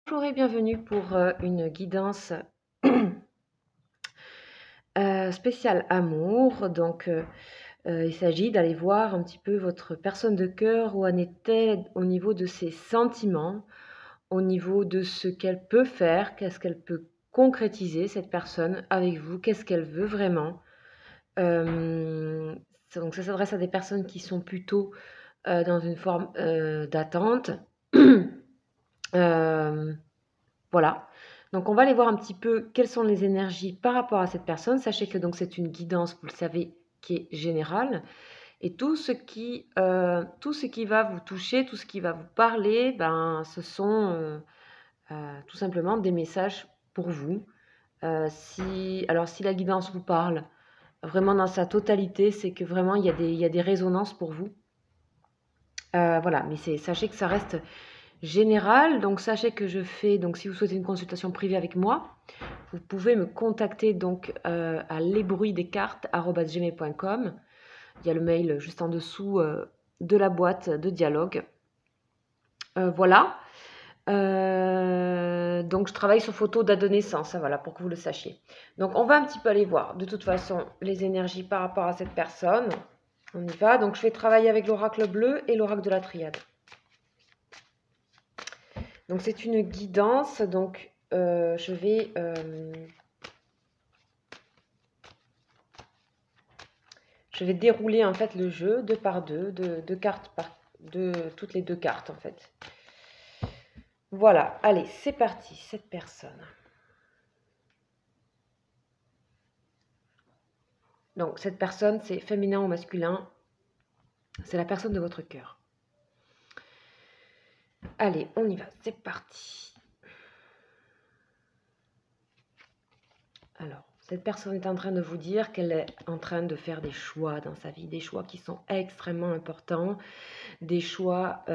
Bonjour et bienvenue pour une guidance spéciale amour. Donc, il s'agit d'aller voir un petit peu votre personne de cœur, où en est-elle au niveau de ses sentiments, au niveau de ce qu'elle peut faire, qu'est-ce qu'elle peut concrétiser, cette personne, avec vous, qu'est-ce qu'elle veut vraiment. Donc, ça s'adresse à des personnes qui sont plutôt dans une forme d'attente. Voilà. Donc on va aller voir un petit peu quelles sont les énergies par rapport à cette personne. Sachez que donc c'est une guidance, vous le savez, qui est générale. Et tout ce qui va vous toucher, tout ce qui va vous parler, ce sont tout simplement des messages pour vous. Si la guidance vous parle vraiment dans sa totalité, c'est que vraiment il y a des résonances pour vous. Voilà, mais sachez que ça reste général. Donc sachez que je fais, donc si vous souhaitez une consultation privée avec moi, vous pouvez me contacter donc à lesbruitsdescartes@gmail.com. Il y a le mail juste en dessous de la boîte de dialogue. Voilà. Donc je travaille sur photo date de naissance, hein, voilà, pour que vous le sachiez. Donc on va un petit peu aller voir de toute façon les énergies par rapport à cette personne. On y va. Donc je vais travailler avec l'oracle bleu et l'oracle de la triade. Donc c'est une guidance, donc je vais dérouler en fait le jeu deux par deux, de cartes de toutes les deux cartes en fait. Voilà, allez, c'est parti, cette personne. Donc cette personne, c'est féminin ou masculin, c'est la personne de votre cœur. Allez, on y va, c'est parti. Alors, cette personne est en train de vous dire qu'elle est en train de faire des choix dans sa vie, des choix qui sont extrêmement importants, des choix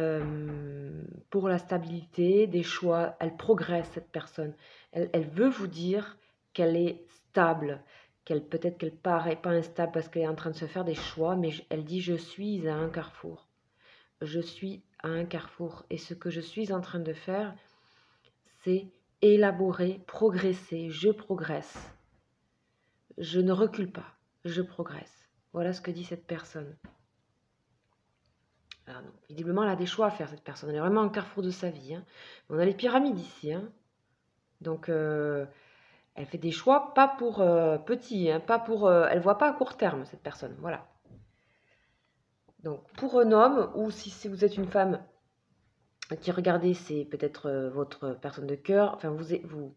pour la stabilité, des choix, elle progresse cette personne. Elle veut vous dire qu'elle est stable, peut-être qu'elle paraît pas instable parce qu'elle est en train de se faire des choix, mais elle dit je suis à un carrefour. Je suis à un carrefour et ce que je suis en train de faire, c'est élaborer, progresser, je progresse. Je ne recule pas, je progresse. Voilà ce que dit cette personne. Alors non, visiblement, elle a des choix à faire, cette personne. Elle est vraiment au carrefour de sa vie. Hein. On a les pyramides ici. Hein. Donc, elle fait des choix pas pour petit, hein, pas pour. Elle ne voit pas à court terme, cette personne. Voilà. Donc, pour un homme, ou si vous êtes une femme qui regardez, c'est peut-être votre personne de cœur. Enfin, vous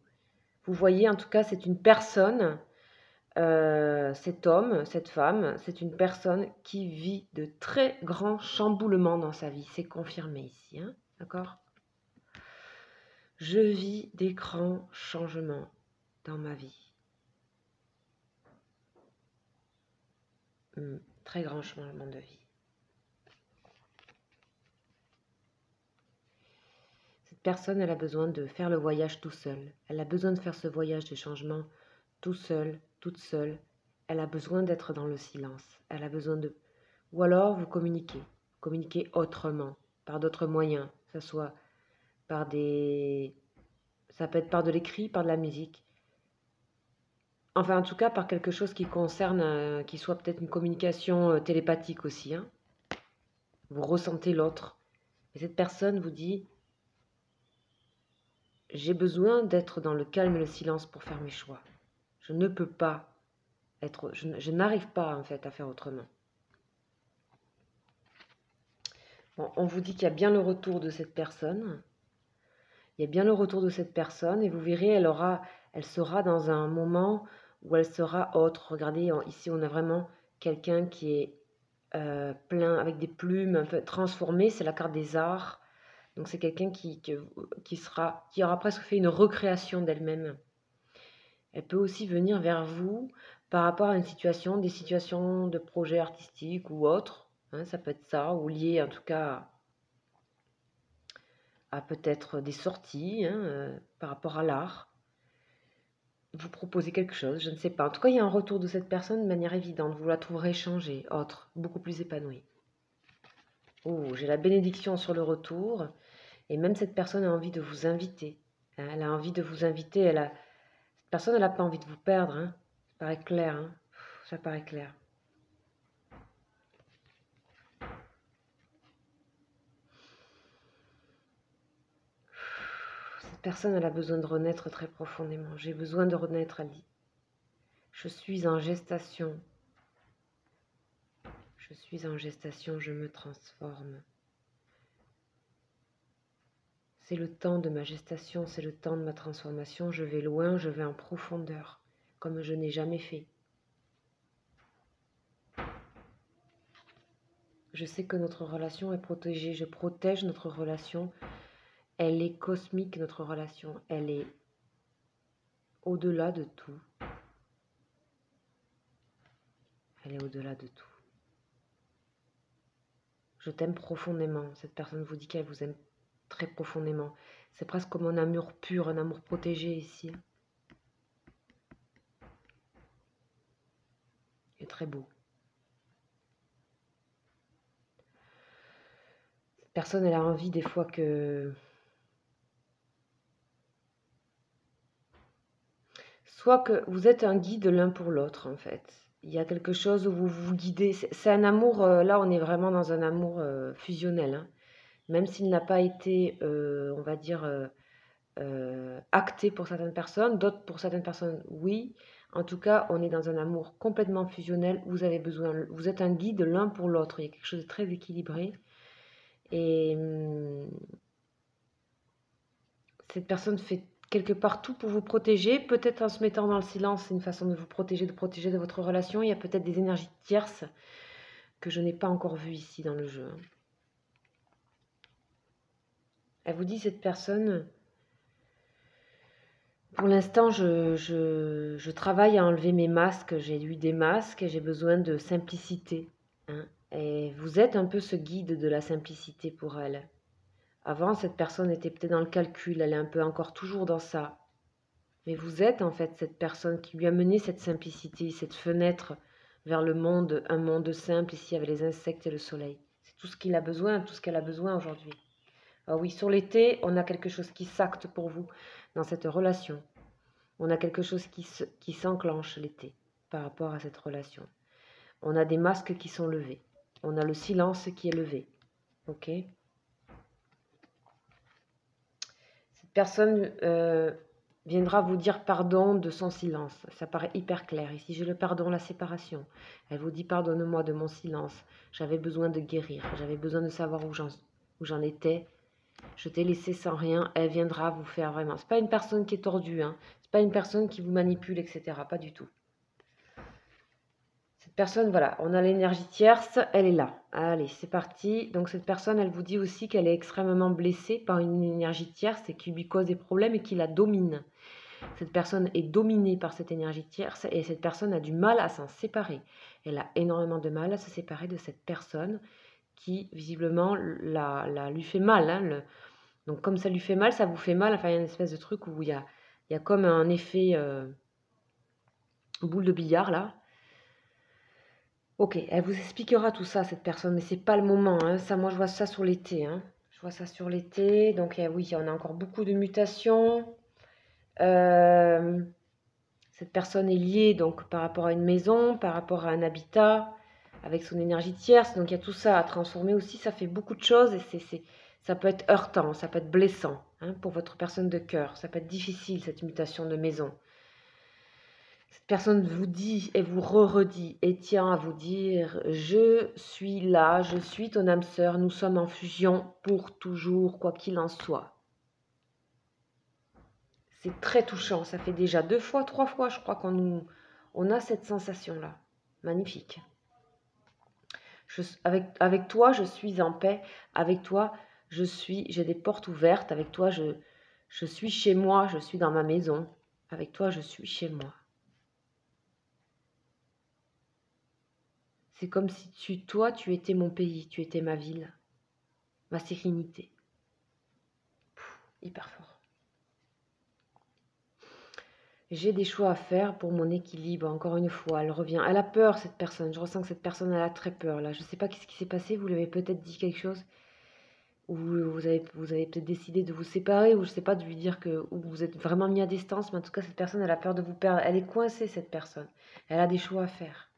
voyez, en tout cas, c'est une personne. Cet homme, cette femme, c'est une personne qui vit de très grands chamboulements dans sa vie. C'est confirmé ici, hein, d'accord ? Je vis des grands changements dans ma vie. Très grand changement de vie. Cette personne, elle a besoin de faire le voyage tout seul. Elle a besoin de faire ce voyage de changement tout seul, toute seule. Elle a besoin d'être dans le silence. Elle a besoin de... Ou alors, vous communiquez autrement, par d'autres moyens, que ce soit par des... Ça peut être par de l'écrit, par de la musique. Enfin, en tout cas, par quelque chose qui concerne, qui soit peut-être une communication télépathique aussi. Hein. Vous ressentez l'autre. Et cette personne vous dit, j'ai besoin d'être dans le calme et le silence pour faire mes choix. Je ne peux pas être... Je n'arrive pas, en fait, à faire autrement. Bon, on vous dit qu'il y a bien le retour de cette personne. Il y a bien le retour de cette personne et vous verrez, elle sera dans un moment où elle sera autre. Regardez, ici on a vraiment quelqu'un qui est plein avec des plumes, un peu transformé, c'est la carte des arts. Donc c'est quelqu'un qui aura presque fait une recréation d'elle-même. Elle peut aussi venir vers vous par rapport à une situation, des situations de projets artistiques ou autres. Hein, ça peut être ça, ou lié en tout cas à peut-être des sorties par rapport à l'art. Vous proposez quelque chose, je ne sais pas. En tout cas, il y a un retour de cette personne de manière évidente. Vous la trouverez changée, autre, beaucoup plus épanouie. Oh, j'ai la bénédiction sur le retour. Et même cette personne a envie de vous inviter Hein, elle a envie de vous inviter. Cette personne, elle n'a pas envie de vous perdre. Hein. Ça paraît clair. Hein. Ça paraît clair. Cette personne, elle a besoin de renaître très profondément. J'ai besoin de renaître, elle dit. Je suis en gestation. Je suis en gestation, je me transforme. C'est le temps de ma gestation, c'est le temps de ma transformation. Je vais loin, je vais en profondeur, comme je n'ai jamais fait. Je sais que notre relation est protégée. Je protège notre relation. Elle est cosmique, notre relation. Elle est au-delà de tout. Elle est au-delà de tout. Je t'aime profondément. Cette personne vous dit qu'elle vous aime très profondément. C'est presque comme un amour pur, un amour protégé ici. Et très beau. Cette personne, elle a envie des fois que... Soit que vous êtes un guide l'un pour l'autre, en fait. Il y a quelque chose où vous vous guidez. C'est un amour, là on est vraiment dans un amour fusionnel. Hein. Même s'il n'a pas été, on va dire, acté pour certaines personnes, d'autres pour certaines personnes, oui. En tout cas, on est dans un amour complètement fusionnel. Vous avez besoin, vous êtes un guide l'un pour l'autre. Il y a quelque chose de très équilibré. Et cette personne fait quelque part tout pour vous protéger, peut-être en se mettant dans le silence, c'est une façon de vous protéger de votre relation. Il y a peut-être des énergies tierces que je n'ai pas encore vues ici dans le jeu. Elle vous dit, cette personne, pour l'instant, je travaille à enlever mes masques, j'ai eu des masques et j'ai besoin de simplicité. Hein. Et vous êtes un peu ce guide de la simplicité pour elle. Avant, cette personne était peut-être dans le calcul, elle est un peu encore toujours dans ça. Mais vous êtes en fait cette personne qui lui a mené cette simplicité, cette fenêtre vers le monde, un monde simple ici avec les insectes et le soleil. C'est tout ce qu'il a besoin, tout ce qu'elle a besoin aujourd'hui. Ah oui, sur l'été, on a quelque chose qui s'acte pour vous dans cette relation. On a quelque chose qui s'enclenche l'été par rapport à cette relation. On a des masques qui sont levés. On a le silence qui est levé. Ok ? Cette personne viendra vous dire pardon de son silence. Ça paraît hyper clair. Ici, j'ai le pardon, la séparation. Elle vous dit pardonne-moi de mon silence. J'avais besoin de guérir. J'avais besoin de savoir où j'en étais. Je t'ai laissé sans rien. Elle viendra vous faire vraiment. C'est pas une personne qui est tordue. Hein. C'est pas une personne qui vous manipule, etc. Pas du tout. Cette personne, voilà, on a l'énergie tierce. Elle est là. Allez, c'est parti. Donc cette personne, elle vous dit aussi qu'elle est extrêmement blessée par une énergie tierce et qui lui cause des problèmes et qui la domine. Cette personne est dominée par cette énergie tierce et cette personne a du mal à s'en séparer. Elle a énormément de mal à se séparer de cette personne qui, visiblement, lui fait mal. Hein, donc, comme ça lui fait mal, ça vous fait mal. Enfin, il y a une espèce de truc où il y a comme un effet boule de billard, là. Ok, elle vous expliquera tout ça, cette personne, mais c'est pas le moment. Hein. Ça, moi, je vois ça sur l'été. Hein. Je vois ça sur l'été. Donc, oui, on a encore beaucoup de mutations. Cette personne est liée donc par rapport à une maison, par rapport à un habitat, avec son énergie tierce. Donc il y a tout ça à transformer aussi. Ça fait beaucoup de choses et ça peut être heurtant, ça peut être blessant hein, pour votre personne de cœur. Ça peut être difficile cette mutation de maison. Cette personne vous dit et vous redit et tient à vous dire je suis là, je suis ton âme sœur, nous sommes en fusion pour toujours, quoi qu'il en soit. C'est très touchant. Ça fait déjà 2 fois, 3 fois, je crois on a cette sensation-là. Magnifique. Avec toi, je suis en paix. Avec toi, j'ai des portes ouvertes. Avec toi, je suis chez moi. Je suis dans ma maison. Avec toi, je suis chez moi. C'est comme si toi, tu étais mon pays. Tu étais ma ville. Ma sérénité. Hyper fort. J'ai des choix à faire pour mon équilibre. Encore une fois, elle revient. Elle a peur, cette personne. Je ressens que cette personne, elle a très peur. Là, je ne sais pas ce qui s'est passé. Vous lui avez peut-être dit quelque chose. ou vous avez peut-être décidé de vous séparer, ou je sais pas, de lui dire que ou vous êtes vraiment mis à distance, mais en tout cas, cette personne, elle a peur de vous perdre. Elle est coincée, cette personne. Elle a des choix à faire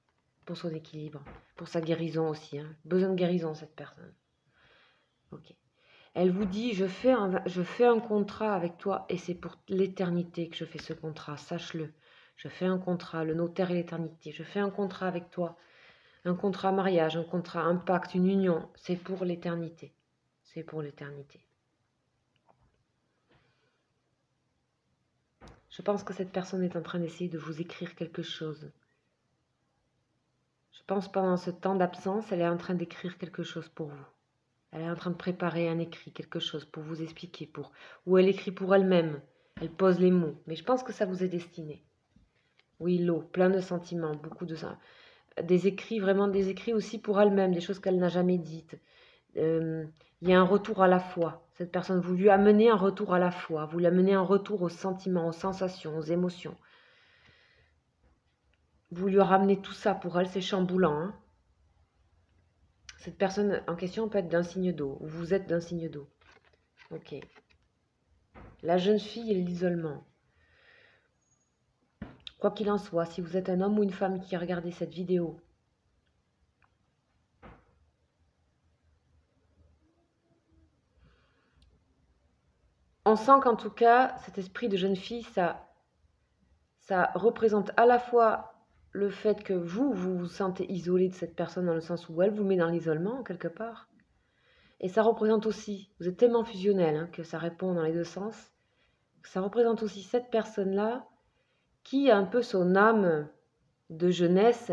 pour son équilibre, pour sa guérison aussi. Hein. Besoin de guérison, cette personne. Ok. Elle vous dit, je fais un contrat avec toi et c'est pour l'éternité que je fais ce contrat, sache-le. Je fais un contrat, le notaire et l'éternité. Je fais un contrat avec toi, un contrat mariage, un contrat, un pacte, une union. C'est pour l'éternité. C'est pour l'éternité. Je pense que cette personne est en train d'essayer de vous écrire quelque chose. Je pense pendant ce temps d'absence, elle est en train d'écrire quelque chose pour vous. Elle est en train de préparer un écrit, quelque chose pour vous expliquer, ou elle écrit pour elle-même. Elle pose les mots, mais je pense que ça vous est destiné. Oui, l'eau, plein de sentiments, beaucoup de ça. Des écrits, vraiment des écrits aussi pour elle-même, des choses qu'elle n'a jamais dites. Il y a un retour à la foi. Cette personne, vous lui amenez un retour à la foi, vous lui amenez un retour aux sentiments, aux sensations, aux émotions. Vous lui ramenez tout ça pour elle, c'est chamboulant. Hein. Cette personne en question peut être d'un signe d'eau, ou vous êtes d'un signe d'eau. Ok. La jeune fille et l'isolement. Quoi qu'il en soit, si vous êtes un homme ou une femme qui a regardé cette vidéo, on sent qu'en tout cas, cet esprit de jeune fille, ça représente à la fois le fait que vous vous sentez isolé de cette personne dans le sens où elle vous met dans l'isolement, quelque part. Et ça représente aussi, vous êtes tellement fusionnel hein, que ça répond dans les deux sens, ça représente aussi cette personne-là qui a un peu son âme de jeunesse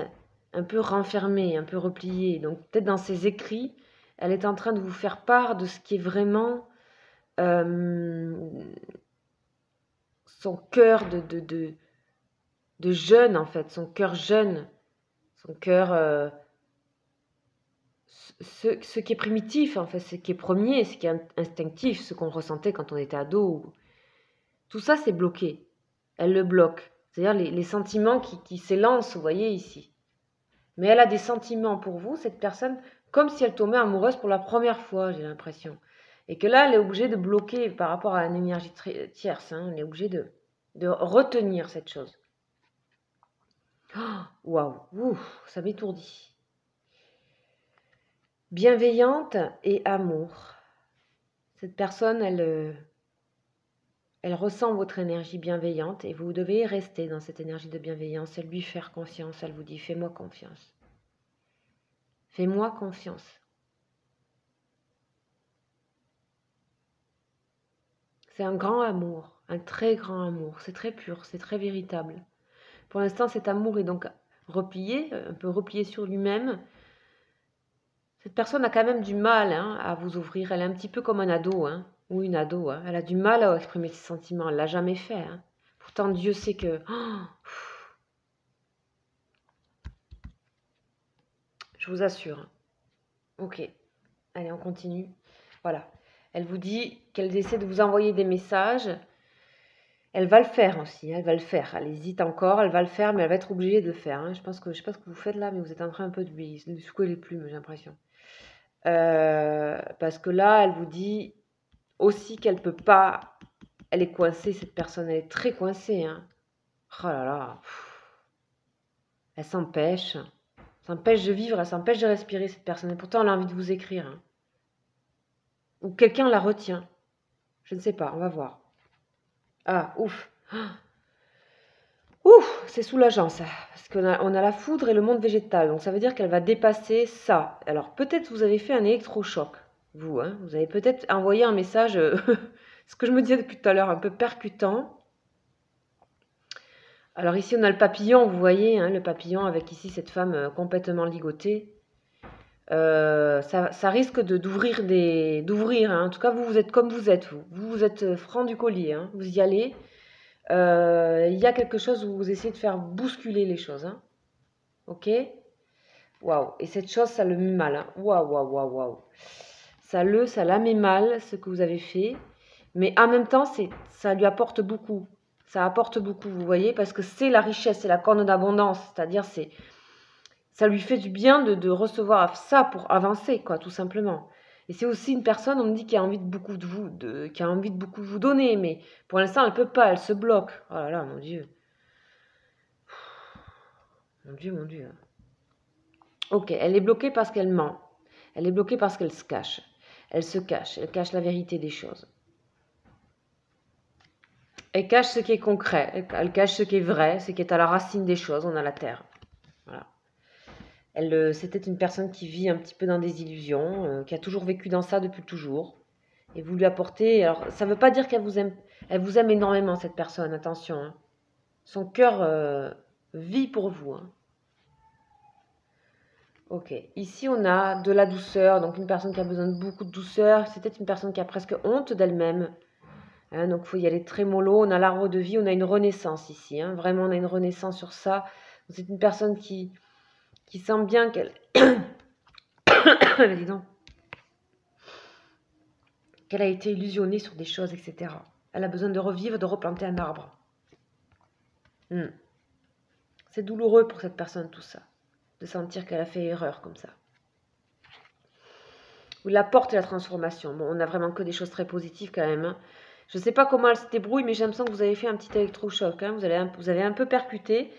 un peu renfermée, un peu repliée. Donc peut-être dans ses écrits, elle est en train de vous faire part de ce qui est vraiment son cœur de jeune, en fait, son cœur jeune, son cœur, ce qui est primitif, en fait, ce qui est premier, ce qui est instinctif, ce qu'on ressentait quand on était ado. Tout ça, c'est bloqué. Elle le bloque. C'est-à-dire les sentiments qui s'élancent, vous voyez, ici. Mais elle a des sentiments pour vous, cette personne, comme si elle tombait amoureuse pour la première fois, j'ai l'impression. Et que là, elle est obligée de bloquer par rapport à une énergie tierce. Hein, elle est obligée de retenir cette chose. Waouh, ça m'étourdit. Bienveillante et amour. Cette personne, elle ressent votre énergie bienveillante et vous devez rester dans cette énergie de bienveillance et lui faire confiance. Elle vous dit, fais-moi confiance. Fais-moi confiance. C'est un grand amour, un très grand amour. C'est très pur, c'est très véritable. Pour l'instant, cet amour est donc replié, un peu replié sur lui-même. Cette personne a quand même du mal hein, à vous ouvrir. Elle est un petit peu comme un ado, hein, ou une ado. Hein. Elle a du mal à exprimer ses sentiments. Elle ne l'a jamais fait. Hein. Pourtant, Dieu sait que... je vous assure. Ok. Allez, on continue. Voilà. Elle vous dit qu'elle essaie de vous envoyer des messages. Elle va le faire aussi, elle va le faire. Elle hésite encore, elle va le faire, mais elle va être obligée de le faire. Hein. Je sais pas ce que vous faites là, mais vous êtes en train un peu de lui secouer les plumes, j'ai l'impression. Parce que là, elle vous dit aussi qu'elle peut pas... Elle est coincée, cette personne, elle est très coincée. Hein. Oh là là. Elle s'empêche de vivre, elle s'empêche de respirer, cette personne. Et pourtant, elle a envie de vous écrire. Hein. Ou quelqu'un la retient. Je ne sais pas, on va voir. Ah, ouf. Ouf, c'est soulageant ça, parce qu'on a la foudre et le monde végétal, donc ça veut dire qu'elle va dépasser ça. Alors peut-être vous avez fait un électrochoc, vous, hein, vous avez peut-être envoyé un message, ce que je me disais depuis tout à l'heure, un peu percutant. Alors ici on a le papillon, vous voyez, hein, le papillon avec ici cette femme complètement ligotée. Ça risque d'ouvrir hein. En tout cas vous êtes comme vous êtes, vous êtes franc du collier, hein, vous y allez. Il y a quelque chose où vous essayez de faire bousculer les choses. Hein. Ok. Waouh. Et cette chose, ça le met mal. Hein. Waouh. Ça la met mal, ce que vous avez fait. Mais en même temps, ça lui apporte beaucoup. Ça apporte beaucoup, vous voyez, parce que c'est la richesse, c'est la corne d'abondance. C'est-à-dire, ça lui fait du bien de recevoir ça pour avancer, quoi, tout simplement. Et c'est aussi une personne, on me dit, qui a envie de beaucoup de vous, qui a envie de beaucoup vous donner, mais pour l'instant, elle peut pas, elle se bloque. Oh là là, mon Dieu. Mon Dieu, mon Dieu. Ok, elle est bloquée parce qu'elle ment. Elle est bloquée parce qu'elle se cache. Elle se cache, elle cache la vérité des choses. Elle cache ce qui est concret, elle cache ce qui est vrai, ce qui est à la racine des choses, on a la terre. Voilà. C'était une personne qui vit un petit peu dans des illusions, qui a toujours vécu dans ça depuis toujours. Et vous lui apportez... Alors, ça ne veut pas dire qu'elle vous aime. Elle vous aime énormément, cette personne, attention. Hein. Son cœur vit pour vous. Hein. Ok, ici on a de la douceur, donc une personne qui a besoin de beaucoup de douceur. C'est peut-être une personne qui a presque honte d'elle-même. Hein, donc il faut y aller très mollo. On a l'arbre de vie, on a une renaissance ici. Hein. Vraiment, on a une renaissance sur ça. C'est une personne qui sent bien qu'elle... Dis donc. Qu'elle a été illusionnée sur des choses, etc. Elle a besoin de revivre, de replanter un arbre. C'est douloureux pour cette personne, tout ça. De sentir qu'elle a fait erreur comme ça. Vous la porte la transformation. Bon, on a vraiment que des choses très positives quand même. Hein. Je ne sais pas comment elle se débrouille, mais j'ai l'impression que vous avez fait un petit électrochoc. Hein. Vous avez un peu percuté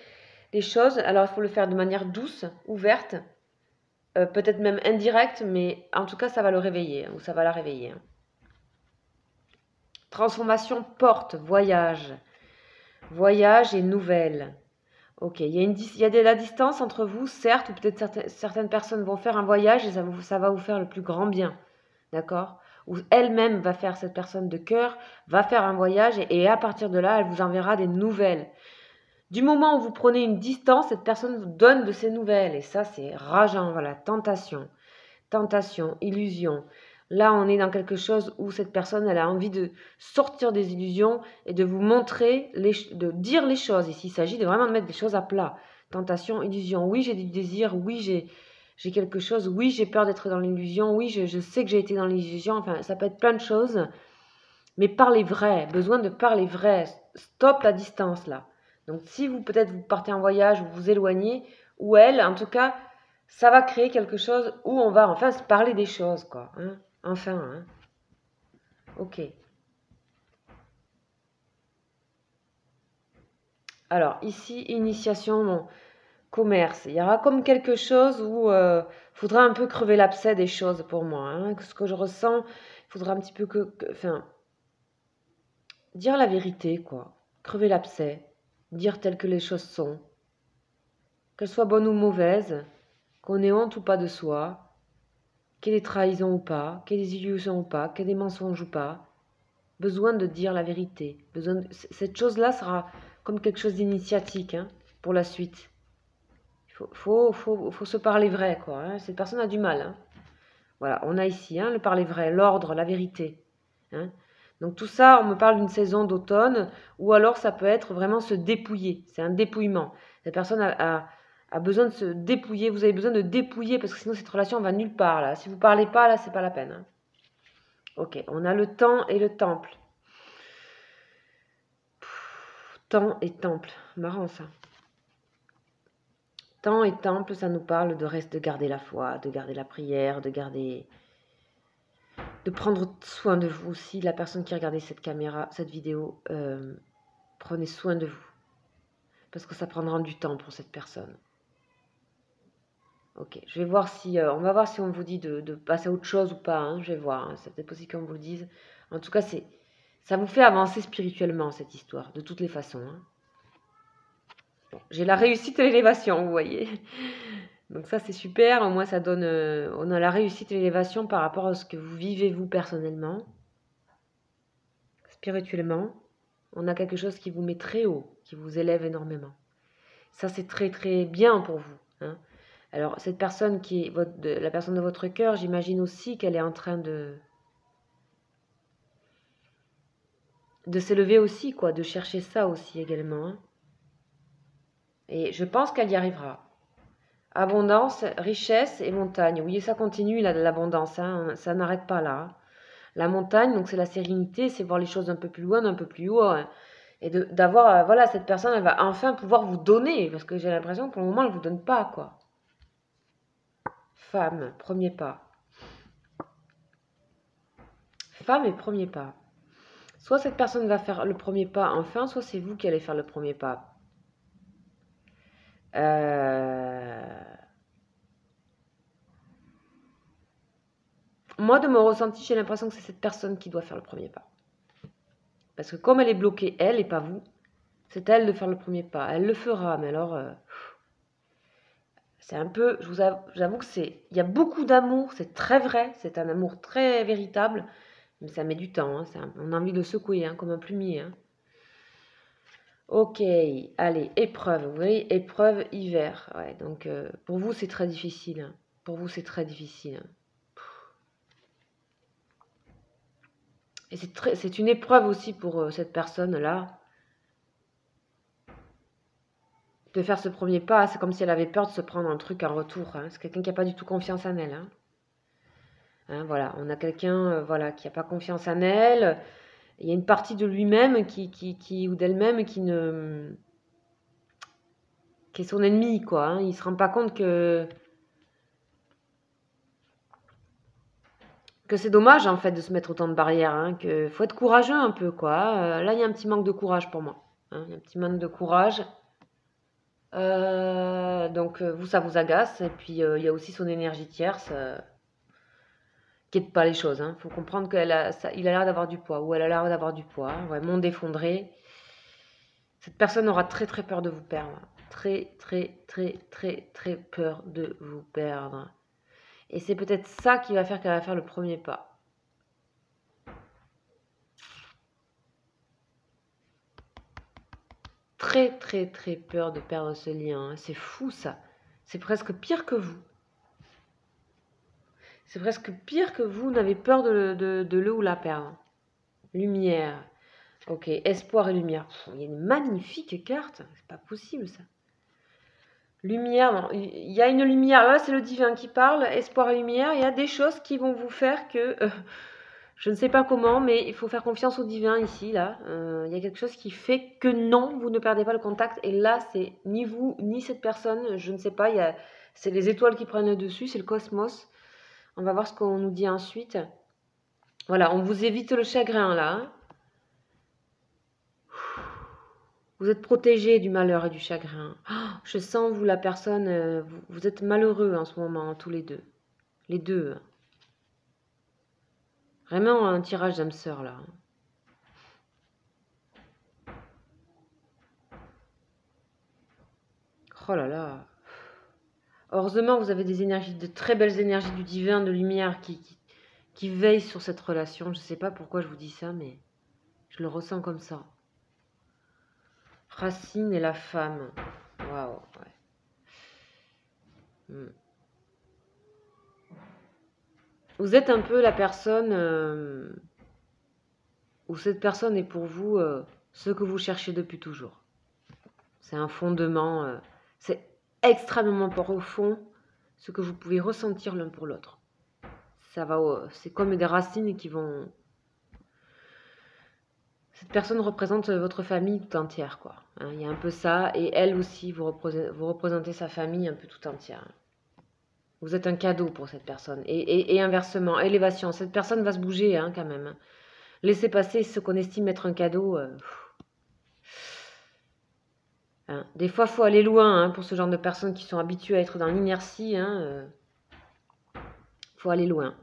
les choses. Alors, il faut le faire de manière douce, ouverte, peut-être même indirecte, mais en tout cas, ça va le réveiller, ou ça va la réveiller. Hein. Transformation porte, voyage. Voyage et nouvelle. Ok, il y a de la distance entre vous, certes, ou peut-être certaines personnes vont faire un voyage et ça va vous faire le plus grand bien. D'accord? Ou elle-même va faire, cette personne de cœur, va faire un voyage et à partir de là, elle vous enverra des nouvelles. Du moment où vous prenez une distance, cette personne vous donne de ses nouvelles. Et ça, c'est rageant, voilà, tentation, illusion. Là, on est dans quelque chose où cette personne, elle a envie de sortir des illusions et de vous montrer, de dire les choses. Ici, il s'agit de vraiment mettre des choses à plat. Tentation, illusion. Oui, j'ai du désir. Oui, j'ai quelque chose. Oui, j'ai peur d'être dans l'illusion. Oui, je sais que j'ai été dans l'illusion. Enfin, ça peut être plein de choses. Mais parlez vrai. Besoin de parler vrai. Stop la distance, là. Donc, si vous, peut-être, vous partez en voyage ou vous éloignez, ou elle, en tout cas, ça va créer quelque chose où on va enfin se parler des choses, quoi. Hein. Enfin, hein. Ok. Alors, ici, initiation, bon, commerce. Il y aura comme quelque chose où il faudra un peu crever l'abcès des choses pour moi. Hein. Ce que je ressens, il faudra un petit peu enfin, dire la vérité, quoi. Crever l'abcès. Dire telles que les choses sont. Qu'elles soient bonnes ou mauvaises. Qu'on ait honte ou pas de soi. Qu'il y ait des trahisons ou pas. Qu'il y ait des illusions ou pas. Qu'il y ait des mensonges ou pas. Besoin de dire la vérité. Cette chose-là sera comme quelque chose d'initiatique hein, pour la suite. Il faut se parler vrai, quoi. Hein. Cette personne a du mal. Hein. Voilà, on a ici hein, le parler vrai, l'ordre, la vérité. Hein. Donc tout ça, on me parle d'une saison d'automne, ou alors ça peut être vraiment se dépouiller. C'est un dépouillement. Cette personne a besoin de se dépouiller. Vous avez besoin de dépouiller parce que sinon cette relation va nulle part. Là. Si vous ne parlez pas, là, c'est pas la peine. Hein. Ok, on a le temps et le temple. Temps et temple, marrant ça. Temps et temple, ça nous parle de garder la foi, de garder la prière, de prendre soin de vous aussi. La personne qui regardait cette vidéo, prenez soin de vous. Parce que ça prendra du temps pour cette personne. Ok, je vais voir si, on va voir si on vous dit de passer à autre chose ou pas. Hein, je vais voir, hein, c'est peut-être possible qu'on vous le dise. En tout cas, ça vous fait avancer spirituellement cette histoire, de toutes les façons. Hein. Bon, j'ai la réussite et l'élévation, vous voyez. Donc ça, c'est super. Au moins, ça donne... on a la réussite et l'élévation par rapport à ce que vous vivez, vous, personnellement. Spirituellement. On a quelque chose qui vous met très haut, qui vous élève énormément. Ça, c'est très, très bien pour vous. Hein. Alors, cette personne qui est la personne de votre cœur, j'imagine aussi qu'elle est en train de s'élever aussi, quoi, de chercher ça aussi également. Hein. Et je pense qu'elle y arrivera. Abondance, richesse et montagne. Oui, ça continue, l'abondance, hein, ça n'arrête pas là. La montagne, donc c'est la sérénité, c'est voir les choses un peu plus loin, un peu plus haut. Hein, et d'avoir, voilà, cette personne, elle va enfin pouvoir vous donner, parce que j'ai l'impression que pour le moment, elle ne vous donne pas, quoi. Femme, premier pas. femme et premier pas. Soit cette personne va faire le premier pas enfin, soit c'est vous qui allez faire le premier pas. Moi, de mon ressenti, j'ai l'impression que c'est cette personne qui doit faire le premier pas. Parce que comme elle est bloquée, elle et pas vous, c'est à elle de faire le premier pas. Elle le fera, mais alors, c'est un peu, j'avoue que il y a beaucoup d'amour, c'est très vrai, c'est un amour très véritable, mais ça met du temps, hein, on a envie de le secouer, hein, comme un plumier. Hein. Ok, allez, épreuve, vous voyez, épreuve hiver. Ouais, donc pour vous, c'est très difficile. Hein. Pour vous, c'est très difficile. Hein. Et c'est une épreuve aussi pour cette personne-là de faire ce premier pas. C'est comme si elle avait peur de se prendre un truc en retour. Hein. C'est quelqu'un qui n'a pas du tout confiance en elle. Hein. Hein, voilà, on a quelqu'un voilà, qui n'a pas confiance en elle. Il y a une partie de lui-même ou d'elle-même qui est son ennemi, quoi. Hein. Il ne se rend pas compte que c'est dommage, en fait, de se mettre autant de barrières. Hein, que faut être courageux un peu, quoi. Là, il y a un petit manque de courage pour moi. Hein, il y a un petit manque de courage. Donc, vous, ça vous agace. Et puis, il y a aussi son énergie tierce qui n'aide pas les choses. Il faut comprendre qu'il a l'air d'avoir du poids, ou elle a l'air d'avoir du poids. Ouais, monde effondré. Cette personne aura très très peur de vous perdre. Très très très très très peur de vous perdre. Et c'est peut-être ça qui va faire qu'elle va faire le premier pas. Très très très peur de perdre ce lien. C'est fou ça. C'est presque pire que vous. C'est presque pire que vous n'avez peur de le ou la perdre. Lumière. Ok, espoir et lumière. Il y a une magnifique carte. C'est pas possible ça. Lumière, il y a une lumière. Là, c'est le divin qui parle. Espoir et lumière. Il y a des choses qui vont vous faire que... je ne sais pas comment, mais il faut faire confiance au divin ici, là. Il y a quelque chose qui fait que non, vous ne perdez pas le contact. Et là, c'est ni vous, ni cette personne. Je ne sais pas. C'est les étoiles qui prennent le dessus. C'est le cosmos. On va voir ce qu'on nous dit ensuite. Voilà, on vous évite le chagrin, là. Hein. Vous êtes protégé du malheur et du chagrin. Oh, je sens, vous, la personne, vous êtes malheureux en ce moment, tous les deux. Les deux. Vraiment un tirage d'âme sœur, là. Oh là là. Heureusement, vous avez des énergies, de très belles énergies du divin, de lumière qui veillent sur cette relation. Je ne sais pas pourquoi je vous dis ça, mais je le ressens comme ça. Racine et la femme. Waouh, ouais. Vous êtes un peu la personne où cette personne est pour vous ce que vous cherchez depuis toujours. C'est un fondement, c'est extrêmement profond ce que vous pouvez ressentir l'un pour l'autre. C'est comme des racines qui vont. Cette personne représente votre famille tout entière, quoi. Hein, il y a un peu ça, et elle aussi, vous représentez sa famille un peu tout entière. Vous êtes un cadeau pour cette personne, et inversement, élévation. Cette personne va se bouger, hein, quand même. Laissez passer ce qu'on estime être un cadeau. Hein. Des fois, il faut aller loin hein, pour ce genre de personnes qui sont habituées à être dans l'inertie. Faut aller loin.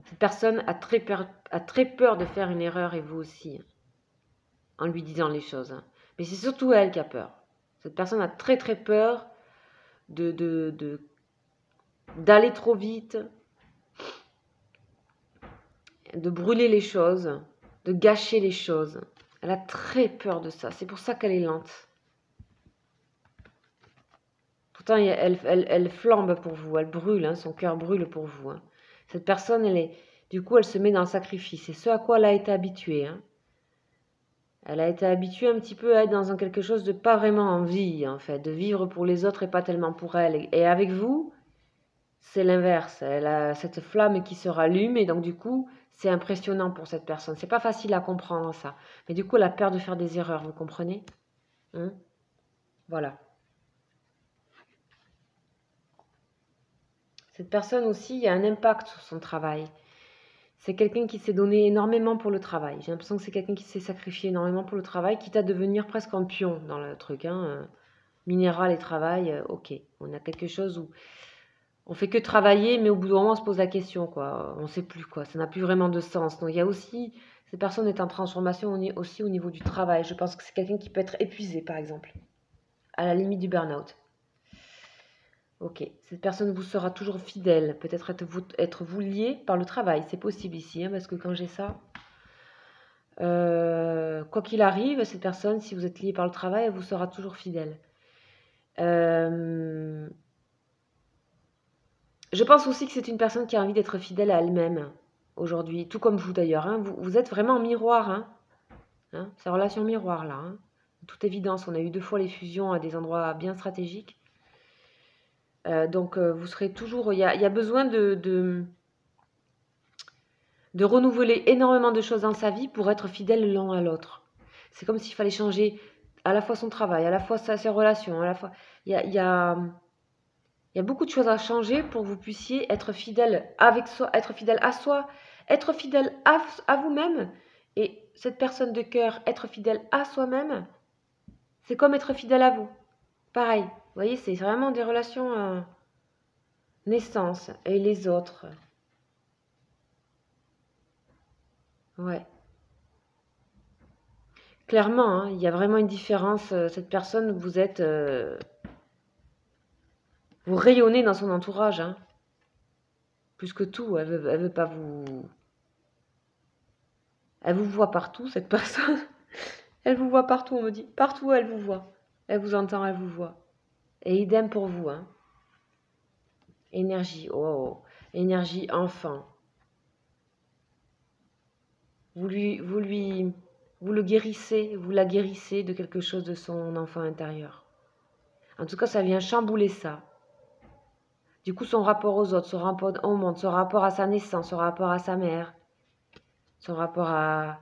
Cette personne a très peur de faire une erreur et vous aussi, hein, en lui disant les choses. Hein. Mais c'est surtout elle qui a peur. Cette personne a très très peur d'aller trop vite, de brûler les choses, de gâcher les choses. Elle a très peur de ça. C'est pour ça qu'elle est lente. Pourtant, elle flambe pour vous, elle brûle, hein, son cœur brûle pour vous. Hein. Cette personne, du coup, elle se met dans le sacrifice. C'est ce à quoi elle a été habituée. Hein. Elle a été habituée un petit peu à être dans quelque chose de pas vraiment en vie, en fait, de vivre pour les autres et pas tellement pour elle. Et avec vous, c'est l'inverse. Elle a cette flamme qui se rallume et donc du coup, c'est impressionnant pour cette personne. C'est pas facile à comprendre ça. Mais du coup, elle a peur de faire des erreurs, vous comprenez hein. Voilà. Cette personne aussi, il y a un impact sur son travail. c'est quelqu'un qui s'est donné énormément pour le travail. J'ai l'impression que c'est quelqu'un qui s'est sacrifié énormément pour le travail, quitte à devenir presque un pion dans le truc. Minéral et travail, ok. On a quelque chose où on fait que travailler, mais au bout d'un moment, on se pose la question, quoi. On ne sait plus, quoi. Ça n'a plus vraiment de sens. Donc, il y a aussi, cette personne est en transformation aussi au niveau du travail. Je pense que c'est quelqu'un qui peut être épuisé, par exemple, à la limite du burn-out. Ok, cette personne vous sera toujours fidèle. Peut-être être vous lié par le travail. C'est possible ici, parce que quand j'ai ça, quoi qu'il arrive, cette personne, si vous êtes lié par le travail, elle vous sera toujours fidèle. Je pense aussi que c'est une personne qui a envie d'être fidèle à elle-même aujourd'hui, tout comme vous d'ailleurs. Vous êtes vraiment en miroir. C'est une relation miroir là. De toute évidence, on a eu 2 fois les fusions à des endroits bien stratégiques. Donc vous serez toujours. Il y a besoin de renouveler énormément de choses dans sa vie pour être fidèle l'un à l'autre. C'est comme s'il fallait changer à la fois son travail, à la fois ses relations, à la fois. Il y a beaucoup de choses à changer pour que vous puissiez être fidèle avec soi, être fidèle à soi, être fidèle à vous-même. Et cette personne de cœur, être fidèle à soi-même, c'est comme être fidèle à vous. Pareil, vous voyez, c'est vraiment des relations naissance et les autres. Ouais. Clairement, il y a vraiment une différence. Cette personne, vous rayonnez dans son entourage. Plus que tout, elle veut pas vous... Elle vous voit partout, cette personne. Elle vous voit partout, on me dit. Partout, elle vous voit. Elle vous entend, elle vous voit. Et idem pour vous. Énergie, énergie enfant. Vous le guérissez, vous la guérissez de quelque chose de son enfant intérieur. En tout cas, ça vient chambouler ça. Du coup, son rapport aux autres, son rapport au monde, son rapport à sa naissance, son rapport à sa mère, son rapport à...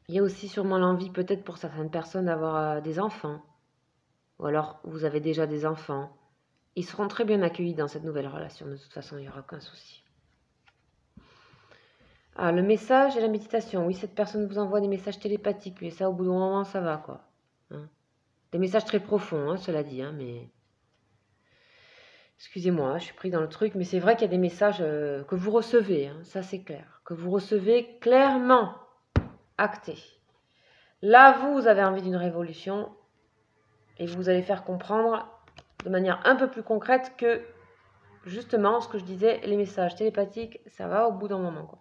Il y a aussi sûrement l'envie, peut-être pour certaines personnes, d'avoir des enfants. Ou alors, vous avez déjà des enfants. Ils seront très bien accueillis dans cette nouvelle relation. De toute façon, il n'y aura aucun souci. Ah, le message et la méditation. Oui, cette personne vous envoie des messages télépathiques. Mais ça, au bout d'un moment, ça va, quoi. Des messages très profonds, cela dit. Mais... Excusez-moi, je suis pris dans le truc. Mais c'est vrai qu'il y a des messages que vous recevez. Ça, c'est clair. Que vous recevez clairement. Acté. Là, vous avez envie d'une révolution. Et vous allez faire comprendre de manière un peu plus concrète que, justement, ce que je disais, les messages télépathiques, ça va au bout d'un moment, quoi.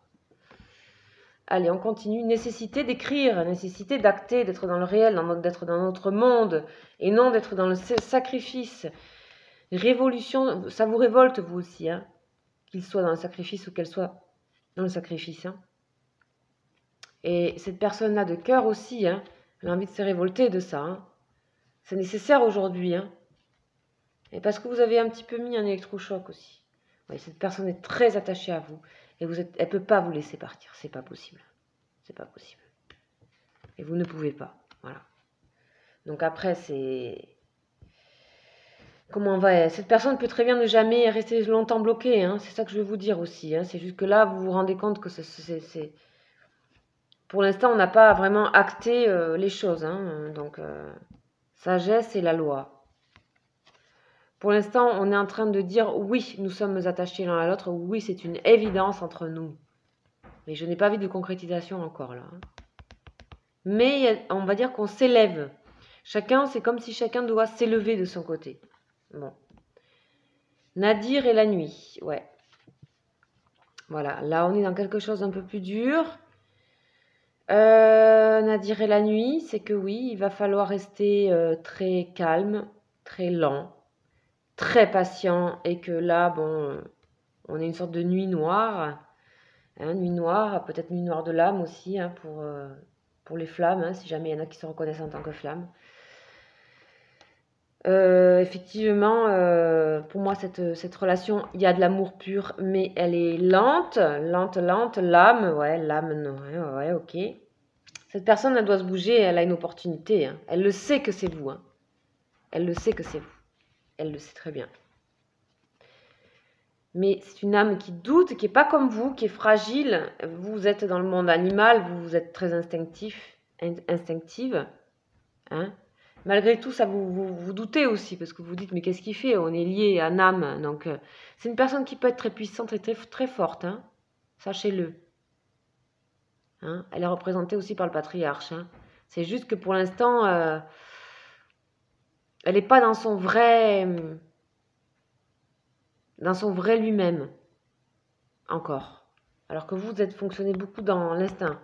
Allez, on continue. Nécessité d'écrire, nécessité d'acter, d'être dans le réel, d'être dans notre monde, et non d'être dans le sacrifice. Révolution, ça vous révolte, vous aussi, qu'il soit dans le sacrifice ou qu'elle soit dans le sacrifice. Et cette personne-là de cœur aussi, elle a envie de se révolter de ça. C'est nécessaire aujourd'hui. Et parce que vous avez un petit peu mis un électrochoc aussi. Ouais, cette personne est très attachée à vous. Et elle ne peut pas vous laisser partir. C'est pas possible. C'est pas possible. Et vous ne pouvez pas. Voilà. Donc après, c'est... Comment on va... Cette personne peut très bien ne jamais rester longtemps bloquée. C'est ça que je veux vous dire aussi. C'est juste que là, vous vous rendez compte que c'est... Pour l'instant, on n'a pas vraiment acté les choses. Donc, sagesse et la loi. Pour l'instant, on est en train de dire oui, nous sommes attachés l'un à l'autre. Oui, c'est une évidence entre nous. Mais je n'ai pas vu de concrétisation encore là. Mais on va dire qu'on s'élève. Chacun, c'est comme si chacun doit s'élever de son côté. Bon. Nadir et la nuit. Ouais. Voilà. Là, on est dans quelque chose d'un peu plus dur. Nadir et la nuit, c'est que oui, il va falloir rester très calme, très lent, très patient, et que là, bon, on est une sorte de nuit noire, nuit noire, peut-être nuit noire de l'âme aussi, pour les flammes, si jamais il y en a qui se reconnaissent en tant que flammes. Effectivement, pour moi, cette relation, il y a de l'amour pur, mais elle est lente, l'âme, non, ouais, ok. Cette personne, elle doit se bouger, elle a une opportunité, elle le sait que c'est vous, elle le sait que c'est vous, elle le sait très bien. Mais c'est une âme qui doute, qui n'est pas comme vous, qui est fragile. Vous êtes dans le monde animal, vous êtes très instinctive. Hein. Malgré tout, ça vous doutez aussi, parce que vous dites, mais qu'est-ce qu'il fait? On est lié à un âme. Donc, c'est une personne qui peut être très puissante et très, très forte. Hein. Sachez-le. Hein. Elle est représentée aussi par le patriarche. Hein. C'est juste que pour l'instant, elle n'est pas dans son vrai lui-même. Encore. Alors que vous êtes fonctionné beaucoup dans l'instinct.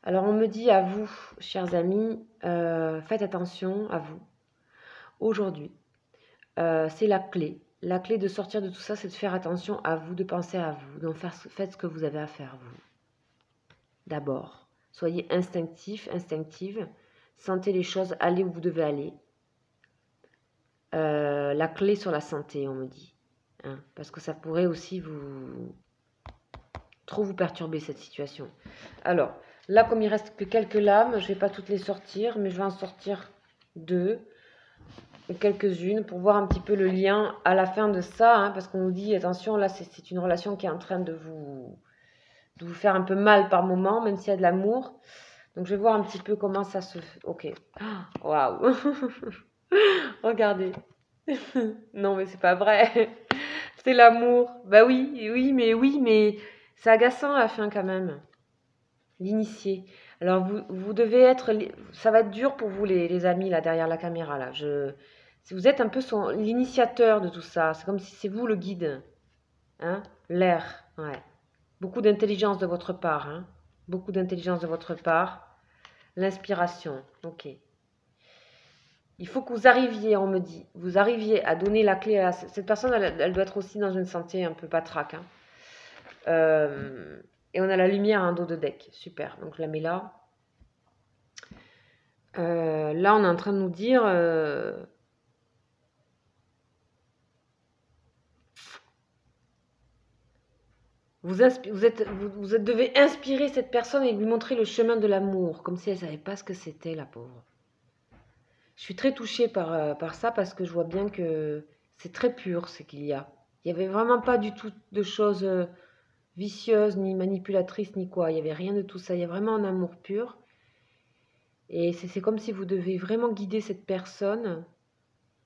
Alors on me dit à vous, chers amis, faites attention à vous. Aujourd'hui, c'est la clé. La clé de sortir de tout ça, c'est de faire attention à vous, de penser à vous. Donc faites ce que vous avez à faire, vous. D'abord, soyez instinctif, instinctive. Sentez les choses, allez où vous devez aller. La clé sur la santé, on me dit. Hein, parce que ça pourrait aussi trop vous perturber cette situation. Alors, là, comme il reste que quelques lames, je ne vais pas toutes les sortir, mais je vais en sortir 2 ou quelques-unes pour voir un petit peu le lien à la fin de ça, hein, parce qu'on nous dit, attention, là, c'est une relation qui est en train de vous faire un peu mal par moment, même s'il y a de l'amour. Donc, je vais voir un petit peu comment ça se fait. Ok. Waouh. Regardez. Non, mais c'est pas vrai. C'est l'amour. Bah oui, mais c'est agaçant à la fin quand même. L'initié. Alors vous devez être, ça va être dur pour vous les amis là derrière la caméra là. Si vous êtes un peu l'initiateur de tout ça, c'est comme si c'est vous le guide, hein, l'air, ouais. Beaucoup d'intelligence de votre part, hein, beaucoup d'intelligence de votre part. L'inspiration, ok. Il faut que vous arriviez, on me dit, vous arriviez à donner la clé à cette personne. Elle doit être aussi dans une santé un peu patraque. Hein. Et on a la lumière en dos de deck. Super. Donc je la mets là. Là, on est en train de nous dire... vous devez inspirer cette personne et lui montrer le chemin de l'amour. Comme si elle ne savait pas ce que c'était, la pauvre. Je suis très touchée par ça parce que je vois bien que c'est très pur ce qu'il y a. Il n'y avait vraiment pas du tout de choses vicieuses, ni manipulatrices, ni quoi. Il n'y avait rien de tout ça. Il y a vraiment un amour pur. Et c'est comme si vous devez vraiment guider cette personne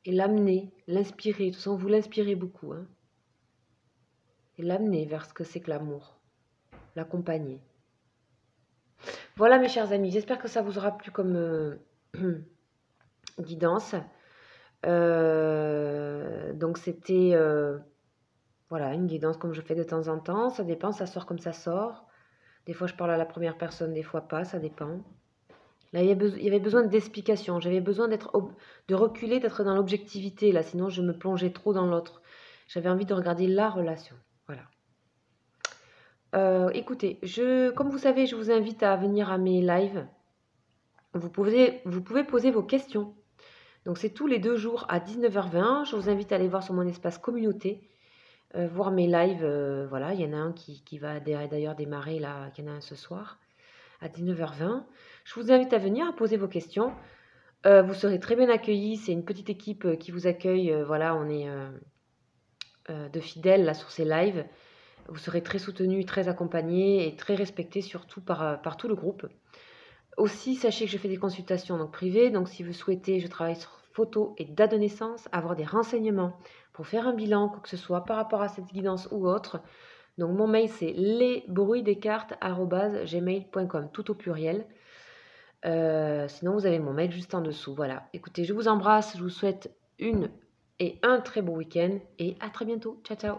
et l'amener, l'inspirer. De toute façon, vous l'inspirez beaucoup. Hein. Et l'amener vers ce que c'est que l'amour. L'accompagner. Voilà mes chers amis. J'espère que ça vous aura plu comme guidance. Donc c'était voilà, une guidance comme je fais de temps en temps. Ça dépend, ça sort comme ça sort. Des fois je parle à la première personne, des fois pas, ça dépend. Là il y avait besoin d'explication. J'avais besoin de reculer, d'être dans l'objectivité. Là, sinon je me plongeais trop dans l'autre. J'avais envie de regarder la relation. Voilà. Écoutez, comme vous savez, je vous invite à venir à mes lives. Vous pouvez poser vos questions. Donc c'est tous les 2 jours à 19h20. Je vous invite à aller voir sur mon espace communauté, voir mes lives. Voilà, il y en a un qui va d'ailleurs démarrer là, il y en a un ce soir à 19h20. Je vous invite à venir, à poser vos questions. Vous serez très bien accueillis. C'est une petite équipe qui vous accueille. Voilà, on est de fidèles là sur ces lives. Vous serez très soutenus, très accompagnés et très respectés surtout par tout le groupe. Aussi, sachez que je fais des consultations donc privées. Donc si vous souhaitez, je travaille sur photo et date de naissance, avoir des renseignements pour faire un bilan, quoi que ce soit par rapport à cette guidance ou autre. Donc mon mail c'est lesbruitsdescartes@gmail.com, tout au pluriel. Sinon vous avez mon mail juste en dessous. Voilà. Écoutez, je vous embrasse, je vous souhaite un très beau week-end et à très bientôt. Ciao ciao.